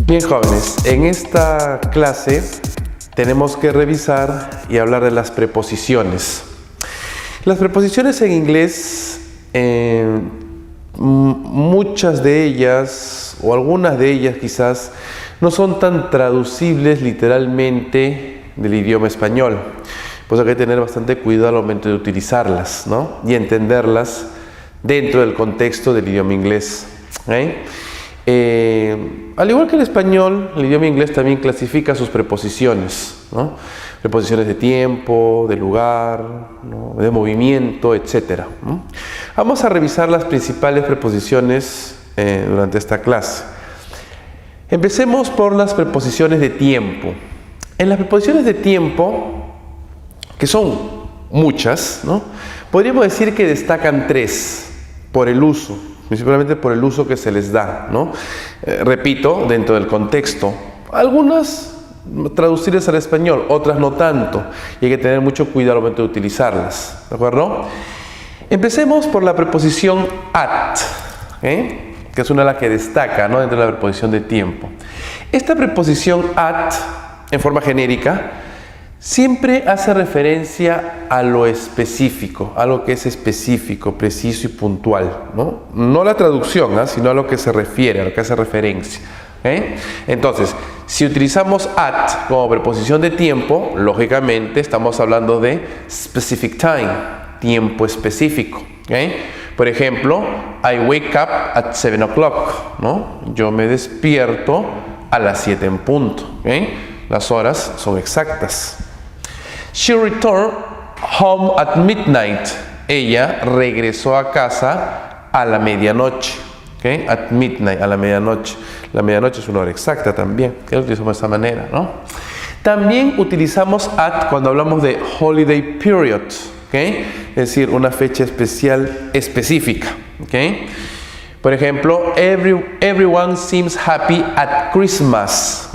Bien, jóvenes, en esta clase tenemos que revisar y hablar de las preposiciones. Las preposiciones en inglés, muchas de ellas, o algunas de ellas quizás, no son tan traducibles literalmente del idioma español. Pues hay que tener bastante cuidado al momento de utilizarlas, ¿no? Y entenderlas dentro del contexto del idioma inglés. Al igual que el español, el idioma inglés también clasifica sus preposiciones, ¿no? Preposiciones de tiempo, de lugar, ¿no? De movimiento, etc. Vamos a revisar las principales preposiciones durante esta clase. Empecemos por las preposiciones de tiempo. En las preposiciones de tiempo, que son muchas, ¿no? Podríamos decir que destacan tres por el uso. Principalmente por el uso que se les da, ¿no? Repito, dentro del contexto. Algunas traducidas al español, otras no tanto. Y hay que tener mucho cuidado al momento de utilizarlas, ¿de acuerdo? Empecemos por la preposición at, que es una de las que destaca, ¿no? Dentro de la preposición de tiempo. Esta preposición at, en forma genérica, siempre hace referencia a lo específico, a lo que es específico, preciso y puntual, ¿no? No la traducción, sino a lo que se refiere, a lo que hace referencia. Entonces, si utilizamos at como preposición de tiempo, lógicamente estamos hablando de specific time, tiempo específico. Por ejemplo, I wake up at 7 o'clock, ¿no? Yo me despierto a las 7 en punto. Las horas son exactas. She returned home at midnight. Ella regresó a casa a la medianoche. At midnight, a la medianoche. La medianoche es una hora exacta también. Lo utilizamos de esta manera, ¿no? También utilizamos at cuando hablamos de holiday period. Es decir, una fecha especial específica. Por ejemplo, everyone seems happy at Christmas.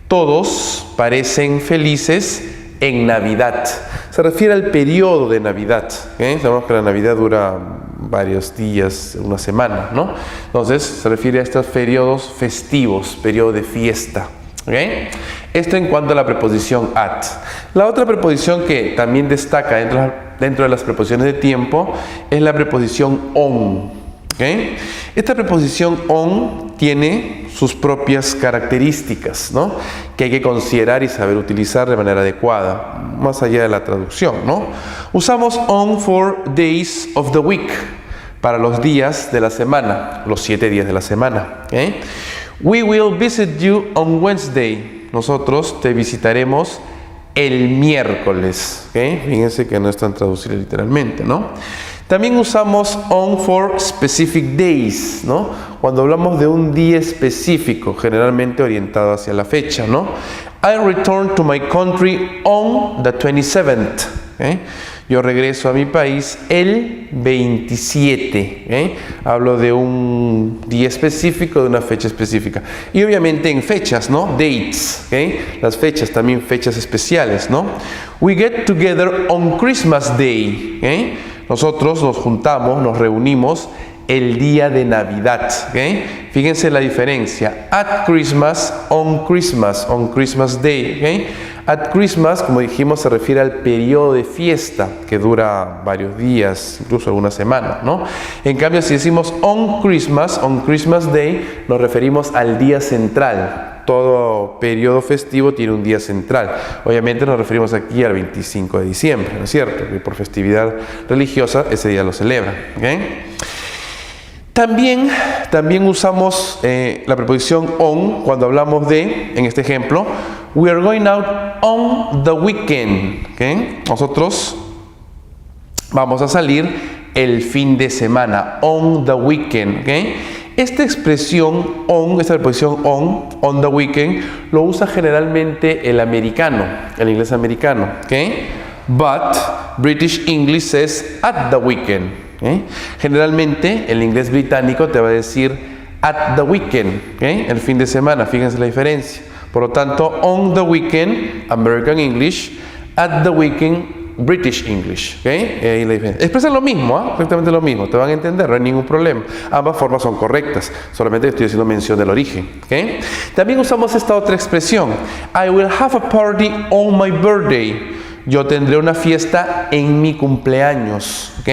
Todos parecen felices en Navidad. Se refiere al periodo de Navidad. Sabemos que la Navidad dura varios días, una semana, ¿no? Entonces se refiere a estos periodos festivos, periodo de fiesta. Esto en cuanto a la preposición at. La otra preposición que también destaca dentro de las preposiciones de tiempo es la preposición on. Esta preposición on tiene sus propias características, ¿no? Que hay que considerar y saber utilizar de manera adecuada, más allá de la traducción, ¿no? Usamos on for days of the week, para los días de la semana, los 7 días de la semana. We will visit you on Wednesday. Nosotros te visitaremos el miércoles. Fíjense que no están traducidos literalmente, ¿no? También usamos on for specific days, ¿no? Cuando hablamos de un día específico, generalmente orientado hacia la fecha, ¿no? I return to my country on the 27th. Yo regreso a mi país el 27. Hablo de un día específico, de una fecha específica. Y obviamente en fechas, ¿no? Dates. Las fechas, también fechas especiales, ¿no? We get together on Christmas Day. Nosotros nos juntamos, nos reunimos el día de Navidad. Fíjense la diferencia. At Christmas, on Christmas Day. At Christmas, como dijimos, se refiere al periodo de fiesta que dura varios días, incluso algunas semanas, ¿no? En cambio, si decimos on Christmas Day, nos referimos al día central. Todo periodo festivo tiene un día central. Obviamente nos referimos aquí al 25 de diciembre, ¿no es cierto? Que por festividad religiosa ese día lo celebran. También usamos la preposición on cuando hablamos de, en este ejemplo, we are going out on the weekend. Nosotros vamos a salir el fin de semana, on the weekend. Esta expresión on, esta preposición on the weekend, lo usa generalmente el americano, el inglés americano. But British English says at the weekend. Generalmente el inglés británico te va a decir at the weekend, el fin de semana. Fíjense la diferencia. Por lo tanto, on the weekend, American English, at the weekend, British English, ¿ok? Ahí la diferencia. Expresan lo mismo, exactamente lo mismo, te van a entender, no hay ningún problema. Ambas formas son correctas, solamente estoy haciendo mención del origen, ¿ok? También usamos esta otra expresión, I will have a party on my birthday. Yo tendré una fiesta en mi cumpleaños, ¿ok?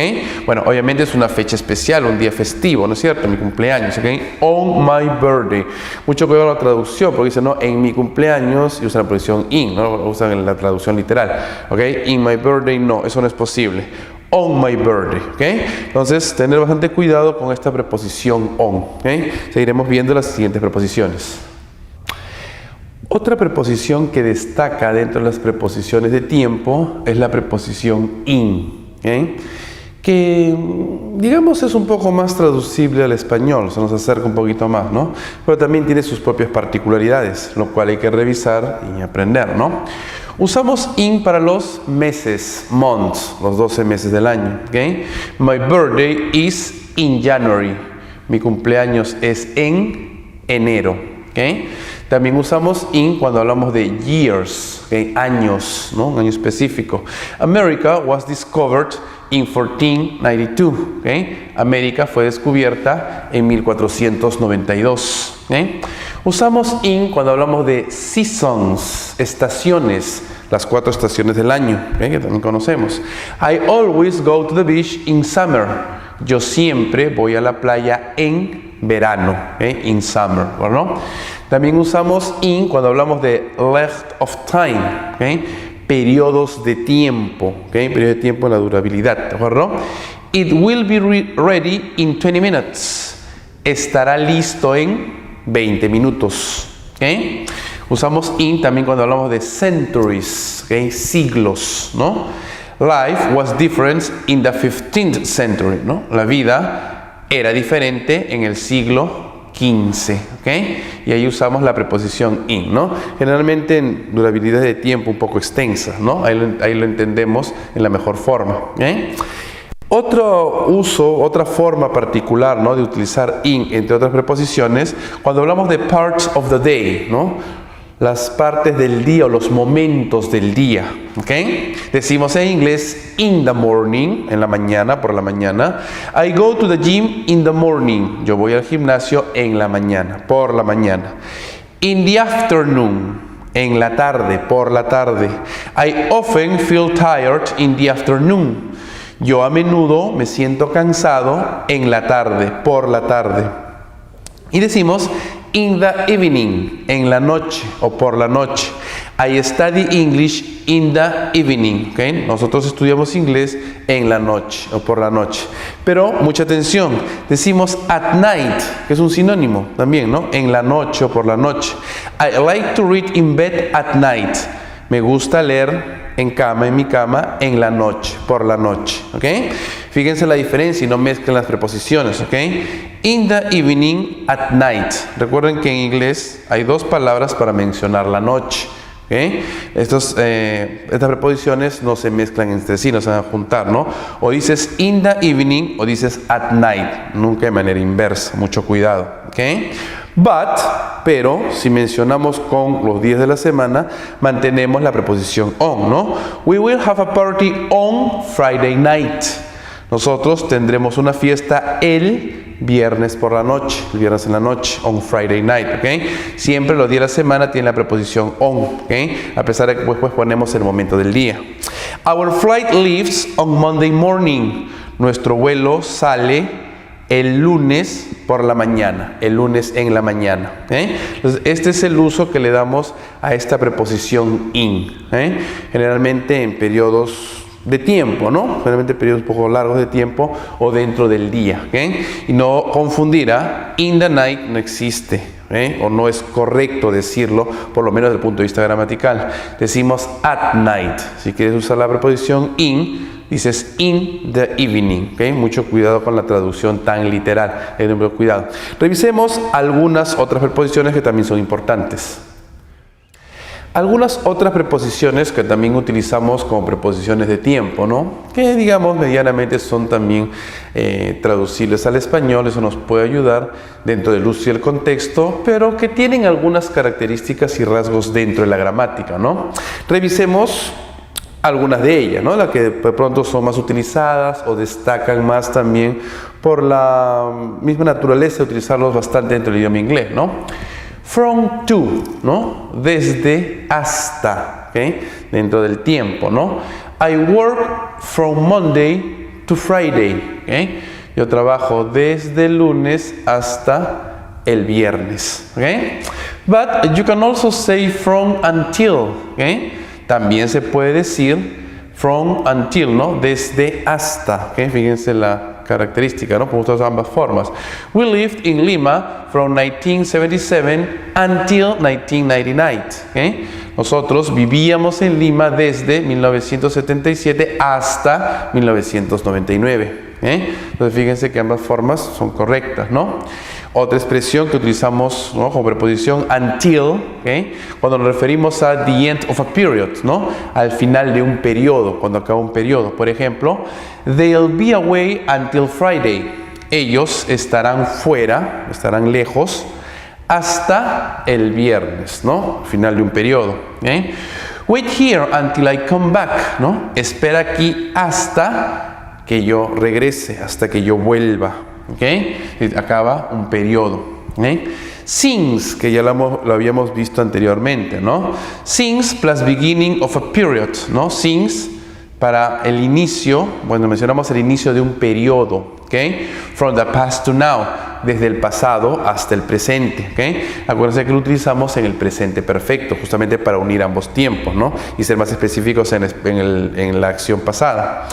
Bueno, obviamente es una fecha especial, un día festivo, ¿no es cierto? Mi cumpleaños, ¿ok? On my birthday. Mucho cuidado con la traducción, porque dice, no, en mi cumpleaños, y usan la posición in, ¿no? Usan en la traducción literal, ¿ok? In my birthday, no, eso no es posible. On my birthday, ¿ok? Entonces, tener bastante cuidado con esta preposición on, ¿ok? Seguiremos viendo las siguientes preposiciones. Otra preposición que destaca dentro de las preposiciones de tiempo es la preposición in, ¿okay? Que digamos es un poco más traducible al español, se nos acerca un poquito más, ¿no? Pero también tiene sus propias particularidades, lo cual hay que revisar y aprender, ¿no? Usamos in para los meses, months, los 12 meses del año, ¿okay? My birthday is in January. Mi cumpleaños es en enero, ¿okay? También usamos in cuando hablamos de years, ¿okay? Años, ¿no? Un año específico. America was discovered in 1492, ¿okay? América fue descubierta en 1492, ¿okay? Usamos in cuando hablamos de seasons, estaciones, las 4 estaciones del año, ¿okay? Que también conocemos. I always go to the beach in summer. Yo siempre voy a la playa en verano, ¿okay? In summer, ¿no? También usamos in cuando hablamos de length of time, ¿okay? Periodos de tiempo, ¿okay? Periodo de tiempo, la durabilidad, ¿de acuerdo? It will be ready in 20 minutes. Estará listo en 20 minutos, ¿okay? Usamos in también cuando hablamos de centuries, ¿okay? Siglos, ¿no? Life was different in the 15th century, ¿no? La vida era diferente en el siglo XV, ¿ok? Y ahí usamos la preposición in, ¿no? Generalmente en durabilidad de tiempo un poco extensa, ¿no? Ahí lo entendemos en la mejor forma, ¿ok? Otro uso, otra forma particular, ¿no? De utilizar in, entre otras preposiciones, cuando hablamos de parts of the day, ¿no? Las partes del día o los momentos del día, ¿ok? Decimos en inglés in the morning, en la mañana, por la mañana. I go to the gym in the morning. Yo voy al gimnasio en la mañana, por la mañana. In the afternoon, en la tarde, por la tarde. I often feel tired in the afternoon. Yo a menudo me siento cansado en la tarde, por la tarde. Y decimos in the evening, en la noche o por la noche. I study English in the evening, ¿okay? Nosotros estudiamos inglés en la noche o por la noche. Pero mucha atención, decimos at night, que es un sinónimo también, ¿no? En la noche o por la noche. I like to read in bed at night. Me gusta leer en mi cama, en la noche, por la noche, ¿ok? Fíjense la diferencia y no mezclen las preposiciones, ¿ok? In the evening, at night. Recuerden que en inglés hay 2 palabras para mencionar la noche, ¿ok? Estas preposiciones no se mezclan entre sí, no se van a juntar, ¿no? O dices in the evening o dices at night, nunca de manera inversa, mucho cuidado, ¿ok? Pero, si mencionamos con los días de la semana, mantenemos la preposición on, ¿no? We will have a party on Friday night. Nosotros tendremos una fiesta el viernes por la noche, el viernes en la noche, on Friday night, ¿ok? Siempre los días de la semana tienen la preposición on, ¿ok? A pesar de que después ponemos el momento del día. Our flight leaves on Monday morning. Nuestro vuelo sale el lunes por la mañana, el lunes en la mañana, ¿eh? Entonces, este es el uso que le damos a esta preposición in, ¿eh? Generalmente en periodos de tiempo, ¿no? Generalmente periodos un poco largos de tiempo o dentro del día, ¿eh? Y no confundir a in the night, no existe, ¿eh? O no es correcto decirlo, por lo menos desde el punto de vista gramatical. Decimos at night. Si quieres usar la preposición in, dices in the evening, ¿okay? Mucho cuidado con la traducción tan literal, cuidado. Revisemos algunas otras preposiciones que también son importantes. Algunas otras preposiciones que también utilizamos como preposiciones de tiempo, ¿no? Que digamos medianamente son también traducibles al español, eso nos puede ayudar dentro del uso y el contexto, pero que tienen algunas características y rasgos dentro de la gramática, ¿no? Revisemos algunas de ellas, ¿no? Las que de pronto son más utilizadas o destacan más también por la misma naturaleza de utilizarlos bastante dentro del idioma inglés, ¿no? From to, ¿no? Desde hasta, ¿okay? Dentro del tiempo, ¿no? I work from Monday to Friday, ¿okay? Yo trabajo desde el lunes hasta el viernes, ¿okay? But you can also say from until, ¿okay? También se puede decir from until, ¿no? Desde hasta, ¿okay? Fíjense la característica, ¿no? Podemos usar ambas formas. We lived in Lima from 1977 until 1999, ¿okay? Nosotros vivíamos en Lima desde 1977 hasta 1999, ¿eh? Entonces fíjense que ambas formas son correctas, ¿no? Otra expresión que utilizamos, ¿no? Como preposición until, ¿okay? Cuando nos referimos a the end of a period, ¿no? Al final de un periodo, cuando acaba un periodo. Por ejemplo, they'll be away until Friday. Ellos estarán fuera, estarán lejos hasta el viernes, ¿no? Final de un periodo, ¿okay? Wait here until I come back, ¿no? Espera aquí hasta que yo regrese, hasta que yo vuelva, ¿ok? Acaba un periodo, ¿ok? Since, que ya lo habíamos visto anteriormente, ¿no? Since plus beginning of a period, ¿no? Since para el inicio, bueno, mencionamos el inicio de un periodo, ¿ok? From the past to now, desde el pasado hasta el presente, ¿ok? Acuérdense que lo utilizamos en el presente perfecto, justamente para unir ambos tiempos, ¿no? Y ser más específicos en la acción pasada.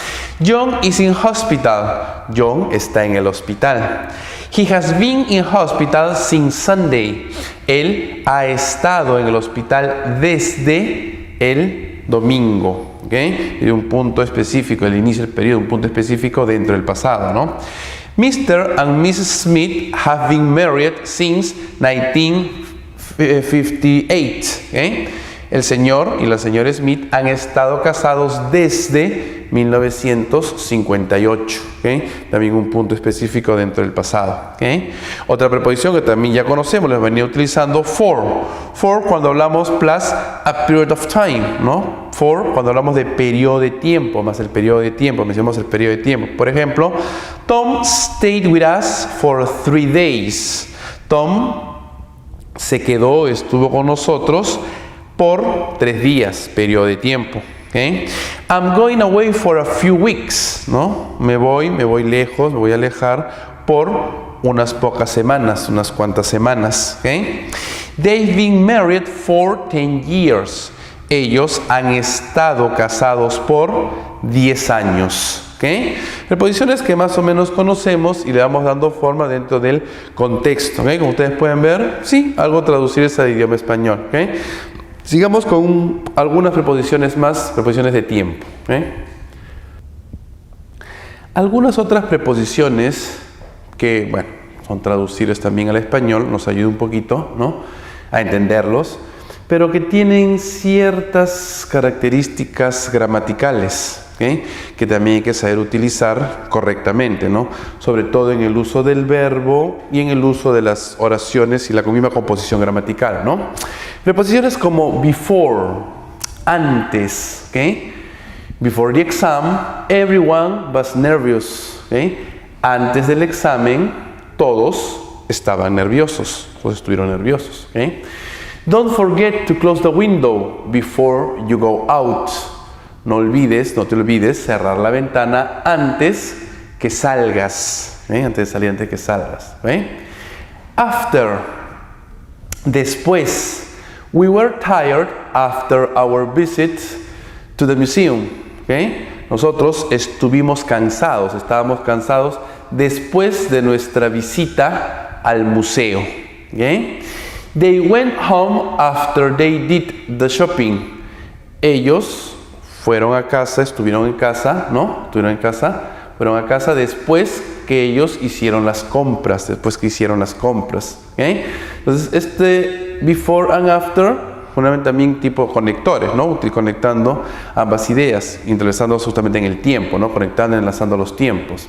John is in hospital. John está en el hospital. He has been in hospital since Sunday. Él ha estado en el hospital desde el domingo. ¿Okay? Y de un punto específico, el inicio del periodo, un punto específico dentro del pasado, ¿no? Mr. and Mrs. Smith have been married since 1958. ¿Okay? El señor y la señora Smith han estado casados desde 1958. ¿Okay? También un punto específico dentro del pasado. ¿Okay? Otra preposición que también ya conocemos, la venía utilizando for. For cuando hablamos plus a period of time, ¿no? For cuando hablamos de periodo de tiempo, más el periodo de tiempo, mencionamos el periodo de tiempo. Por ejemplo, Tom stayed with us for 3 days. Tom se quedó, estuvo con nosotros por 3 días, periodo de tiempo. ¿Okay? I'm going away for a few weeks, ¿no? Me voy lejos, me voy a alejar por unas pocas semanas, unas cuantas semanas. ¿Okay? They've been married for 10 years. Ellos han estado casados por 10 años. ¿Okay? Preposiciones que más o menos conocemos y le vamos dando forma dentro del contexto. ¿Okay? Como ustedes pueden ver, sí, algo traducirse al idioma español. ¿Okay? Sigamos con algunas preposiciones más, preposiciones de tiempo. Algunas otras preposiciones que, bueno, son traducibles también al español, nos ayuda un poquito, ¿no? A entenderlos, pero que tienen ciertas características gramaticales, ¿okay? Que también hay que saber utilizar correctamente, ¿no? Sobre todo en el uso del verbo y en el uso de las oraciones y la misma composición gramatical, ¿no? Preposiciones como before, antes, ¿okay? Before the exam, everyone was nervous, ¿okay? Antes del examen, todos estaban nerviosos, todos estuvieron nerviosos, ¿okay? Don't forget to close the window before you go out. No te olvides cerrar la ventana antes que salgas, ¿okay? Antes de salir, antes que salgas, ¿okay? After, después. We were tired after our visit to the museum. ¿Okay? Nosotros estábamos cansados después de nuestra visita al museo. ¿Okay? They went home after they did the shopping. Ellos fueron a casa, estuvieron en casa, ¿no? Fueron a casa después que ellos hicieron las compras, ¿Okay? Entonces, before and after, también tipo conectores, ¿no? Conectando ambas ideas, entrelazando justamente en el tiempo, ¿no? Conectando, enlazando los tiempos.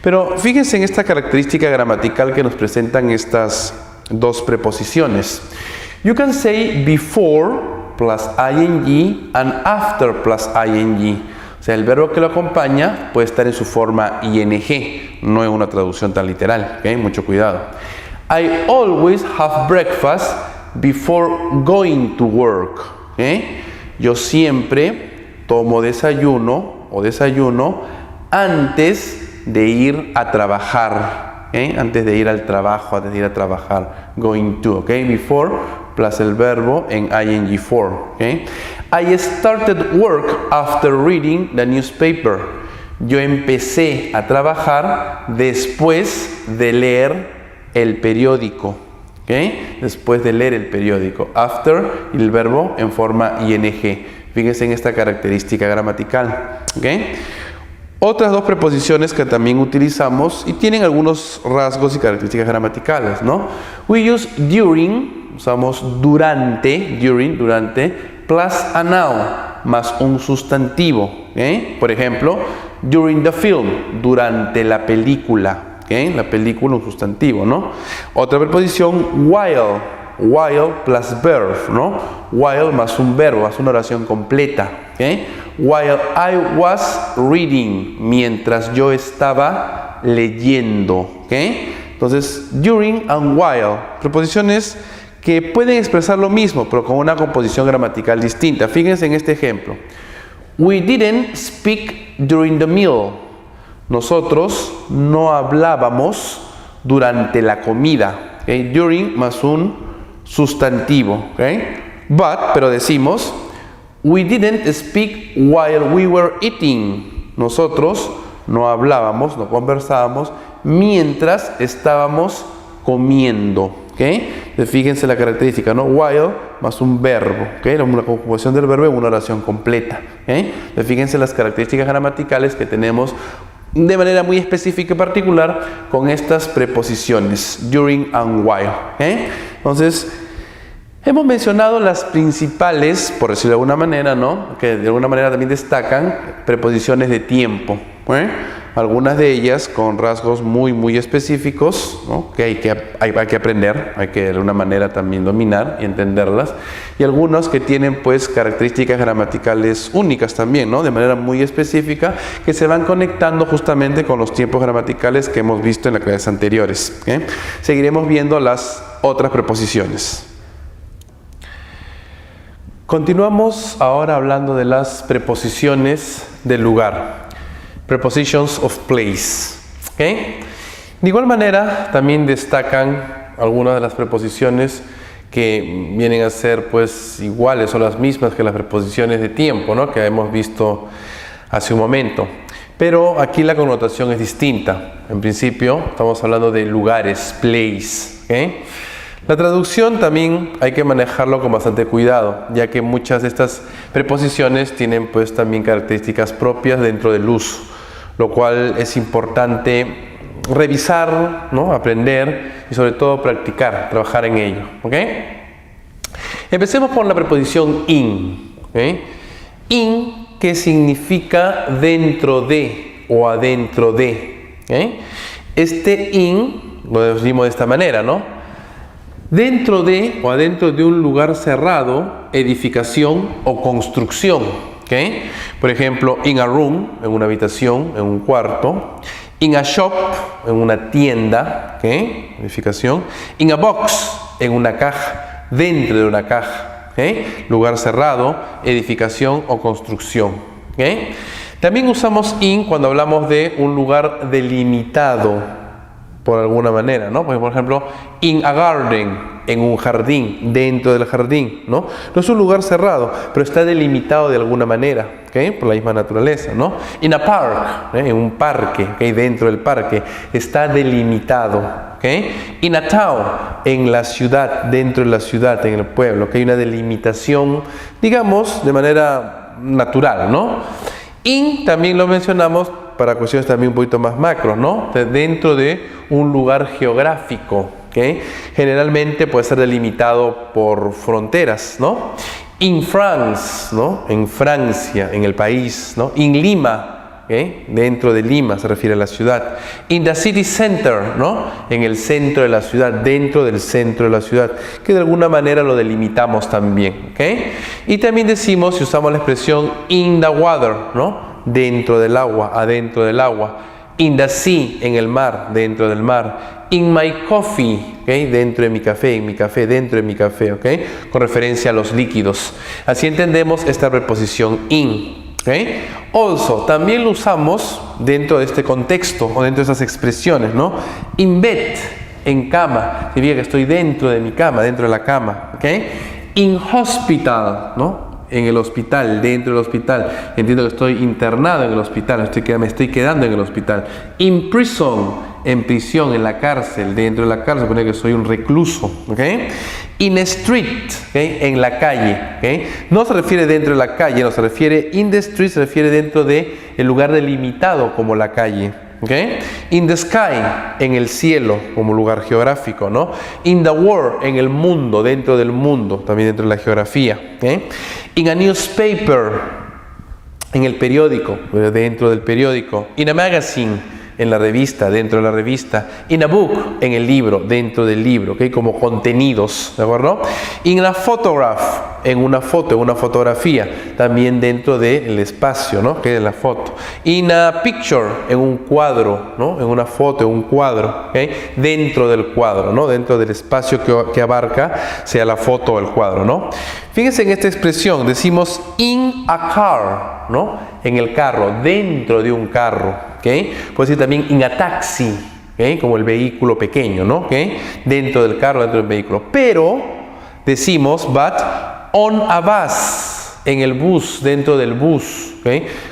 Pero fíjense en esta característica gramatical que nos presentan estas dos preposiciones. You can say before plus ing and after plus ing. O sea, el verbo que lo acompaña puede estar en su forma ing, no es una traducción tan literal, ¿okay? Mucho cuidado. I always have breakfast before going to work. ¿Okay? Yo siempre tomo desayuno antes de ir a trabajar. ¿Okay? Antes de ir al trabajo, antes de ir a trabajar. Going to, ¿okay? Before plus el verbo en ing for. ¿Okay? I started work after reading the newspaper. Yo empecé a trabajar después de leer el periódico. ¿Okay? Después de leer el periódico. After y el verbo en forma ing. Fíjense en esta característica gramatical. ¿Okay? Otras dos preposiciones que también utilizamos y tienen algunos rasgos y características gramaticales, ¿no? We use during, usamos durante, plus a noun, más un sustantivo. ¿Okay? Por ejemplo, during the film, durante la película. ¿Okay? La película, un sustantivo, ¿no? Otra preposición, while plus verb, ¿no? While más un verbo, más una oración completa. ¿Okay? While I was reading, mientras yo estaba leyendo. ¿Okay? Entonces, during and while, preposiciones que pueden expresar lo mismo, pero con una composición gramatical distinta. Fíjense en este ejemplo. We didn't speak during the meal. Nosotros no hablábamos durante la comida. ¿Okay? During más un sustantivo. ¿Okay? Pero decimos, we didn't speak while we were eating. Nosotros no hablábamos, no conversábamos mientras estábamos comiendo. ¿Okay? Entonces, fíjense la característica, ¿no? While más un verbo. ¿Okay? Una conjugación del verbo en una oración completa. ¿Okay? Entonces, fíjense las características gramaticales que tenemos de manera muy específica y particular con estas preposiciones, during and while. ¿Okay? Entonces, hemos mencionado las principales, por decirlo de alguna manera, ¿no? Que de alguna manera también destacan preposiciones de tiempo. Algunas de ellas con rasgos muy específicos, ¿no? Que hay que aprender, hay que de alguna manera también dominar y entenderlas. Y algunas que tienen pues características gramaticales únicas también, ¿no? De manera muy específica, que se van conectando justamente con los tiempos gramaticales que hemos visto en las clases anteriores. ¿Okay? Seguiremos viendo las otras preposiciones. Continuamos ahora hablando de las preposiciones del lugar. Prepositions of place. ¿Okay? De igual manera, también destacan algunas de las preposiciones que vienen a ser pues iguales o las mismas que las preposiciones de tiempo, ¿no? Que hemos visto hace un momento. Pero aquí la connotación es distinta. En principio, estamos hablando de lugares, place. ¿Okay? La traducción también hay que manejarlo con bastante cuidado, ya que muchas de estas preposiciones tienen pues también características propias dentro del uso, lo cual es importante revisar, ¿no? Aprender y sobre todo practicar, trabajar en ello. ¿Okay? Empecemos por la preposición in. ¿Okay? In, que significa dentro de o adentro de. ¿Okay? Este in lo decimos de esta manera, ¿no? Dentro de o adentro de un lugar cerrado, edificación o construcción. ¿Okay? Por ejemplo, in a room, en una habitación, en un cuarto. In a shop, en una tienda. ¿Okay? Edificación. In a box, en una caja, dentro de una caja. ¿Okay? Lugar cerrado, edificación o construcción. ¿Okay? También usamos in cuando hablamos de un lugar delimitado por alguna manera, ¿no? Porque, por ejemplo, in a garden, en un jardín, dentro del jardín, ¿no? No es un lugar cerrado, pero está delimitado de alguna manera, ¿okay? Por la misma naturaleza, ¿no? In a park, en un parque, ¿okay? Dentro del parque, está delimitado, ¿okay? In a town, en la ciudad, dentro de la ciudad, en el pueblo, que hay una delimitación, digamos, de manera natural, ¿no? In también lo mencionamos para cuestiones también un poquito más macro, ¿no? Dentro de un lugar geográfico, ¿okay? Generalmente puede ser delimitado por fronteras, ¿no? In France, ¿no? En Francia, en el país, ¿no? In Lima, Dentro de Lima se refiere a la ciudad. In the city center, ¿no? En el centro de la ciudad, dentro del centro de la ciudad, que de alguna manera lo delimitamos también, Y también decimos, si usamos la expresión in the water, ¿no? Dentro del agua, adentro del agua. In the sea, en el mar, dentro del mar. In my coffee, dentro de mi café, en mi café, dentro de mi café, con referencia a los líquidos. Así entendemos esta preposición in. Also, también lo usamos dentro de este contexto o dentro de esas expresiones, ¿no? In bed, en cama, significa que estoy dentro de mi cama, dentro de la cama, In hospital, ¿no? En el hospital, dentro del hospital. Entiendo que estoy internado en el hospital, me estoy quedando en el hospital. In prison, en prisión, en la cárcel, dentro de la cárcel, supone que soy un recluso, In street, en la calle, No se refiere dentro de la calle, no se refiere in the street, se refiere dentro de el lugar delimitado como la calle. In the sky, en el cielo, como lugar geográfico, ¿no? In the world, en el mundo, dentro del mundo, también dentro de la geografía. In a newspaper, en el periódico, dentro del periódico. In a magazine, en la revista, dentro de la revista. In a book, en el libro, dentro del libro, como contenidos, ¿de acuerdo? In a photograph, en una foto, en una fotografía, también dentro del espacio, ¿no? Que es la foto. In a picture, en un cuadro, ¿no? En una foto, en un cuadro, dentro del cuadro, ¿no? Dentro del espacio que abarca, sea la foto o el cuadro, ¿no? Fíjense en esta expresión, decimos in a car, ¿no? En el carro, dentro de un carro, Puede decir también in a taxi, como el vehículo pequeño, ¿no? Dentro del carro, dentro del vehículo. Pero decimos but on a bus, en el bus, dentro del bus,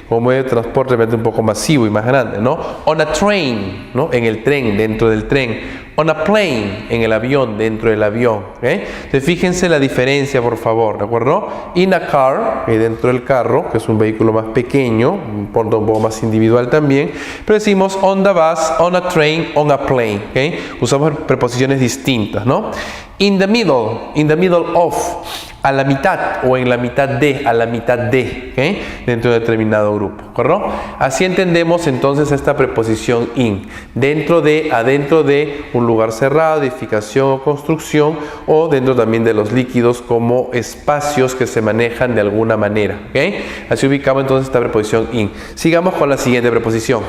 como medio de transporte un poco masivo y más grande, ¿no? On a train, ¿no? En el tren, dentro del tren. On a plane, en el avión, dentro del avión. Entonces fíjense la diferencia, por favor, ¿de acuerdo? In a car, dentro del carro, que es un vehículo más pequeño, un poco más individual también. Pero decimos on the bus, on a train, on a plane. Usamos preposiciones distintas, ¿no? In the middle of, a la mitad o en la mitad de, a la mitad de, dentro de determinado grupo, ¿correcto? Así entendemos entonces esta preposición in, dentro de, adentro de un lugar cerrado, edificación o construcción, o dentro también de los líquidos como espacios que se manejan de alguna manera, Así ubicamos entonces esta preposición in. Sigamos con la siguiente preposición.